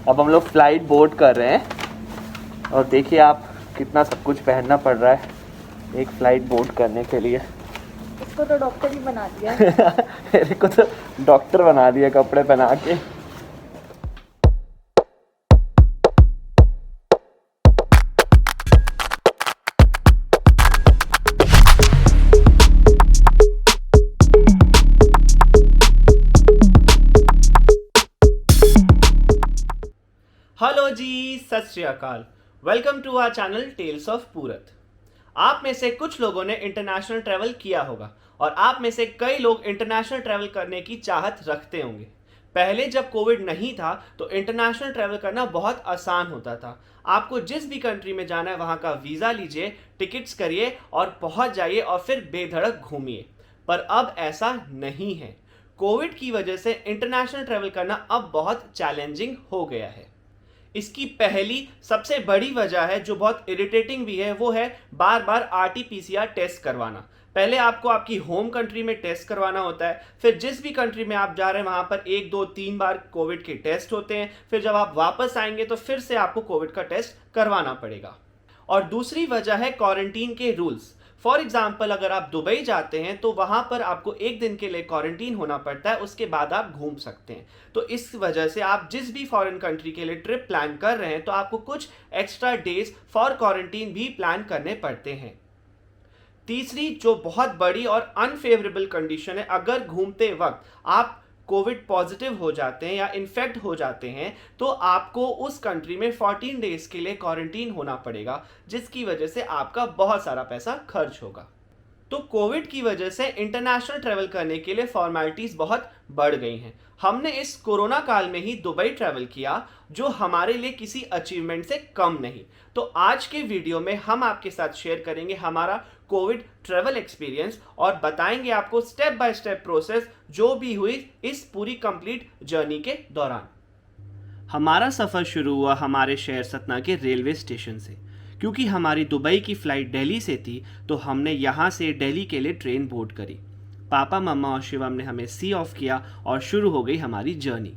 अब हम लोग फ्लाइट बोर्ड कर रहे हैं और देखिए आप कितना सब कुछ पहनना पड़ रहा है एक फ्लाइट बोर्ड करने के लिए। इसको तो डॉक्टर ही बना दिया। मेरे को तो डॉक्टर बना दिया कपड़े पहना के। हेलो जी, सत श्री अकाल। Welcome to our channel tales of Purat. आप में से कुछ लोगों ने इंटरनेशनल ट्रैवल किया होगा और आप में से कई लोग इंटरनेशनल ट्रैवल करने की चाहत रखते होंगे। पहले जब कोविड नहीं था तो इंटरनेशनल ट्रैवल करना बहुत आसान होता था। आपको जिस भी कंट्री में जाना है वहाँ का वीज़ा लीजिए, टिकट्स करिए और पहुँच जाइए और फिर बेधड़क घूमिए। पर अब ऐसा नहीं है। कोविड की वजह से इंटरनेशनल ट्रैवल करना अब बहुत चैलेंजिंग हो गया है। इसकी पहली सबसे बड़ी वजह है जो बहुत इरिटेटिंग भी है, वो है बार बार आरटी-पीसीआर टेस्ट करवाना। पहले आपको आपकी होम कंट्री में टेस्ट करवाना होता है, फिर जिस भी कंट्री में आप जा रहे हैं वहां पर 1, 2, 3 बार कोविड के टेस्ट होते हैं। फिर जब आप वापस आएंगे तो फिर से आपको कोविड का टेस्ट करवाना पड़ेगा। और दूसरी वजह है क्वारंटीन के रूल्स। फॉर एग्जाम्पल, अगर आप दुबई जाते हैं तो वहां पर आपको 1 दिन के लिए क्वारंटीन होना पड़ता है, उसके बाद आप घूम सकते हैं। तो इस वजह से आप जिस भी फॉरेन कंट्री के लिए ट्रिप प्लान कर रहे हैं तो आपको कुछ एक्स्ट्रा डेज फॉर क्वारंटीन भी प्लान करने पड़ते हैं। तीसरी जो बहुत बड़ी और अनफेवरेबल कंडीशन है, अगर घूमते वक्त आप कोविड पॉजिटिव हो जाते हैं या इन्फेक्ट हो जाते हैं तो आपको उस कंट्री में 14 डेज के लिए क्वारंटीन होना पड़ेगा, जिसकी वजह से आपका बहुत सारा पैसा खर्च होगा। तो कोविड की वजह से इंटरनेशनल ट्रैवल करने के लिए फॉर्मेलिटीज बहुत बढ़ गई हैं। हमने इस कोरोना काल में ही दुबई ट्रैवल किया, जो हमारे लिए किसी अचीवमेंट से कम नहीं। तो आज के वीडियो में हम आपके साथ शेयर करेंगे हमारा कोविड ट्रैवल एक्सपीरियंस और बताएंगे आपको स्टेप बाय स्टेप प्रोसेस जो भी हुई इस पूरी कंप्लीट जर्नी के दौरान। हमारा सफ़र शुरू हुआ हमारे शहर सतना के रेलवे स्टेशन से। क्योंकि हमारी दुबई की फ़्लाइट दिल्ली से थी तो हमने यहाँ से दिल्ली के लिए ट्रेन बोर्ड करी। पापा, मम्मा और शिवम ने हमें सी ऑफ किया और शुरू हो गई हमारी जर्नी।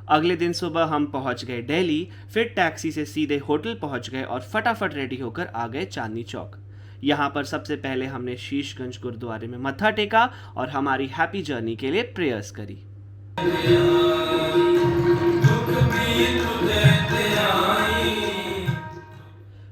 अगले दिन सुबह हम पहुँच गए दिल्ली, फिर टैक्सी से सीधे होटल पहुँच गए और फटाफट रेडी होकर आ गए चांदनी चौक। यहाँ पर सबसे पहले हमने शीशगंज गुरुद्वारे में मत्था टेका और हमारी हैप्पी जर्नी के लिए प्रेयर्स करी।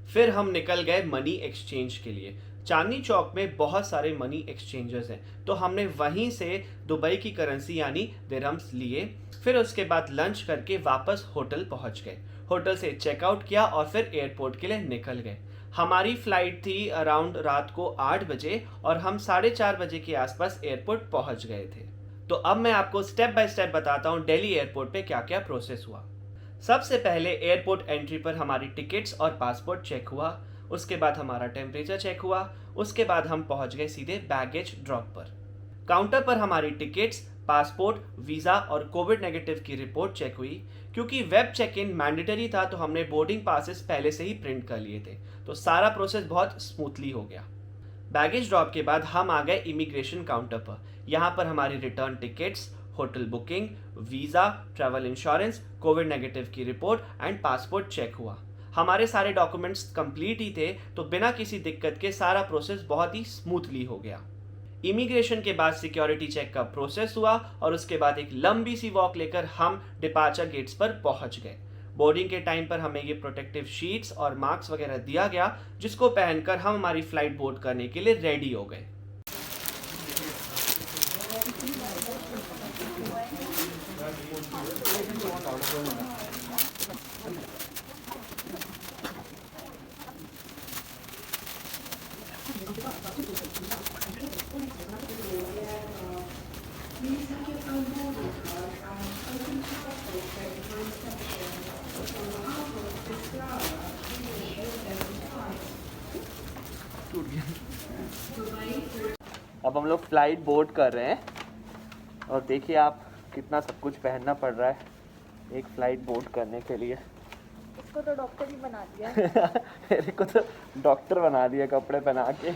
फिर हम निकल गए मनी एक्सचेंज के लिए। चांदनी चौक में बहुत सारे मनी एक्सचेंजर्स हैं, तो हमने वहीं से दुबई की करेंसी यानी दिरहम्स लिए। फिर उसके बाद लंच करके वापस होटल पहुंच गए। होटल से चेकआउट किया और फिर एयरपोर्ट के लिए निकल गए। हमारी फ़्लाइट थी अराउंड रात को 8 बजे और हम 4:30 बजे के आसपास एयरपोर्ट पहुंच गए थे। तो अब मैं आपको स्टेप बाय स्टेप बताता हूँ दिल्ली एयरपोर्ट पे क्या क्या प्रोसेस हुआ। सबसे पहले एयरपोर्ट एंट्री पर हमारी टिकट्स और पासपोर्ट चेक हुआ। उसके बाद हमारा टेम्परेचर चेक हुआ। उसके बाद हम पहुंच गए सीधे बैगेज ड्रॉप पर। काउंटर पर हमारी टिकट्स, पासपोर्ट, वीज़ा और कोविड नेगेटिव की रिपोर्ट चेक हुई। क्योंकि वेब चेक इन मैंडेटरी था तो हमने बोर्डिंग पासेस पहले से ही प्रिंट कर लिए थे, तो सारा प्रोसेस बहुत स्मूथली हो गया। बैगेज ड्रॉप के बाद हम आ गए इमिग्रेशन काउंटर पर। यहाँ पर हमारी return tickets, hotel booking, visa, travel insurance, Covid negative की रिपोर्ट एंड पासपोर्ट चेक हुआ। हमारे सारे डॉक्यूमेंट्स कंप्लीट ही थे तो बिना किसी दिक्कत के सारा प्रोसेस बहुत ही स्मूथली हो गया। इमिग्रेशन के बाद सिक्योरिटी चेक का प्रोसेस हुआ और उसके बाद एक लंबी सी वॉक लेकर हम डिपार्चर गेट्स पर पहुंच गए। बोर्डिंग के टाइम पर हमें ये प्रोटेक्टिव शीट्स और मास्क वगैरह दिया गया, जिसको पहनकर हम हमारी फ्लाइट बोर्ड करने के लिए रेडी हो गए। अब हम लोग फ्लाइट बोर्ड कर रहे हैं और देखिए आप कितना सब कुछ पहनना पड़ रहा है एक फ्लाइट बोर्ड करने के लिए। इसको तो डॉक्टर ही बना दिया। मेरे को तो डॉक्टर बना दिया कपड़े पहना के।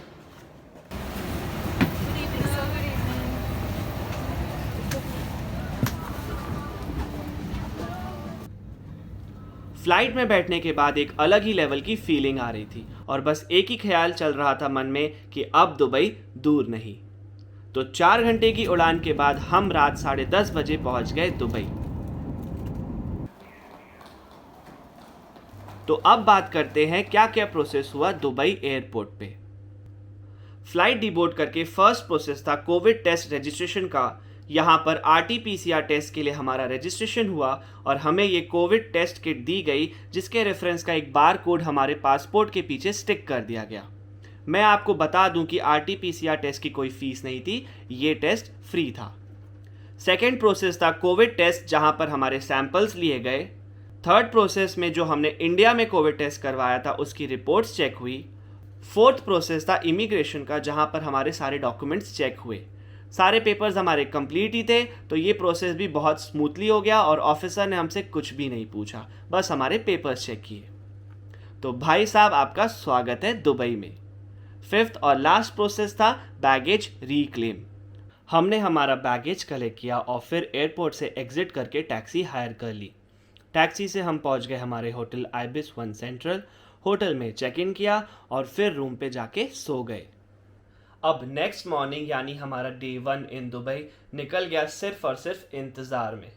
फ्लाइट में बैठने के बाद एक अलग ही लेवल की फीलिंग आ रही थी और बस एक ही ख्याल चल रहा था मन में कि अब दुबई दूर नहीं। तो 4 घंटे की उड़ान के बाद हम रात 10:30 बजे पहुंच गए दुबई। तो अब बात करते हैं क्या क्या प्रोसेस हुआ दुबई एयरपोर्ट पे। फ्लाइट डिबोर्ड करके फर्स्ट प्रोसेस था कोविड टेस्ट रजिस्ट्रेशन का। यहाँ पर RT-PCR टेस्ट के लिए हमारा रजिस्ट्रेशन हुआ और हमें ये कोविड टेस्ट किट दी गई जिसके रेफरेंस का एक बार कोड हमारे पासपोर्ट के पीछे स्टिक कर दिया गया। मैं आपको बता दूं कि RT-PCR टेस्ट की कोई फीस नहीं थी, ये टेस्ट फ्री था। सेकेंड प्रोसेस था कोविड टेस्ट जहाँ पर हमारे सैंपल्स लिए गए। थर्ड प्रोसेस में जो हमने इंडिया में कोविड टेस्ट करवाया था उसकी रिपोर्ट्स चेक हुई। फोर्थ प्रोसेस था इमिग्रेशन का जहाँ पर हमारे सारे डॉक्यूमेंट्स चेक हुए। सारे पेपर्स हमारे कंप्लीट ही थे तो ये प्रोसेस भी बहुत स्मूथली हो गया और ऑफिसर ने हमसे कुछ भी नहीं पूछा, बस हमारे पेपर्स चेक किए। तो भाई साहब आपका स्वागत है दुबई में। फिफ्थ और लास्ट प्रोसेस था बैगेज रिक्लेम। हमने हमारा बैगेज कलेक्ट किया और फिर एयरपोर्ट से एग्जिट करके टैक्सी हायर कर ली। टैक्सी से हम पहुंच गए हमारे होटल आइबिस 1 सेंट्रल। होटल में चेक इन किया और फिर रूम पे जाके सो गए। अब नेक्स्ट मॉर्निंग यानी हमारा डे 1 इन दुबई निकल गया सिर्फ और सिर्फ इंतज़ार में।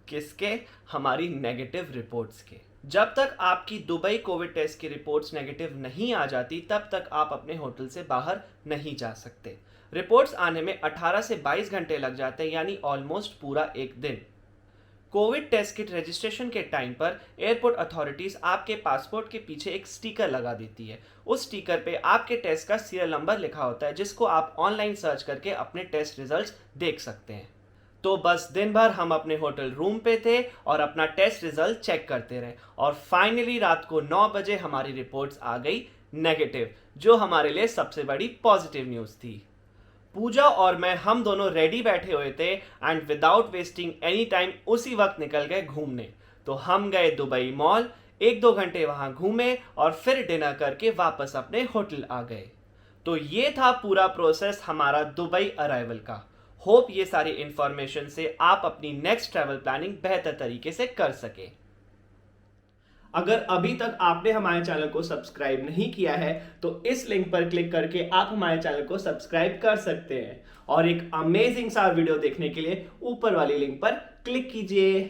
किसके? हमारी नेगेटिव रिपोर्ट्स के। जब तक आपकी दुबई कोविड टेस्ट की रिपोर्ट्स नेगेटिव नहीं आ जाती तब तक आप अपने होटल से बाहर नहीं जा सकते। रिपोर्ट्स आने में 18 से 22 घंटे लग जाते हैं, यानी ऑलमोस्ट पूरा एक दिन। कोविड टेस्ट किट रजिस्ट्रेशन के टाइम पर एयरपोर्ट अथॉरिटीज़ आपके पासपोर्ट के पीछे एक स्टिकर लगा देती है। उस स्टिकर पे आपके टेस्ट का सीरियल नंबर लिखा होता है जिसको आप ऑनलाइन सर्च करके अपने टेस्ट रिजल्ट्स देख सकते हैं। तो बस दिन भर हम अपने होटल रूम पे थे और अपना टेस्ट रिजल्ट चेक करते रहे और फाइनली रात को 9 बजे हमारी रिपोर्ट्स आ गई नेगेटिव, जो हमारे लिए सबसे बड़ी पॉजिटिव न्यूज़ थी। पूजा और मैं हम दोनों रेडी बैठे हुए थे and without wasting any time उसी वक्त निकल गए घूमने। तो हम गए दुबई मॉल, 1-2 घंटे वहां घूमे और फिर डिनर करके वापस अपने होटल आ गए। तो ये था पूरा प्रोसेस हमारा दुबई अराइवल का। होप ये सारी इंफॉर्मेशन से आप अपनी नेक्स्ट ट्रैवल प्लानिंग बेहतर तरीके से कर सके। अगर अभी तक आपने हमारे चैनल को सब्सक्राइब नहीं किया है तो इस लिंक पर क्लिक करके आप हमारे चैनल को सब्सक्राइब कर सकते हैं और एक अमेजिंग सा वीडियो देखने के लिए ऊपर वाली लिंक पर क्लिक कीजिए।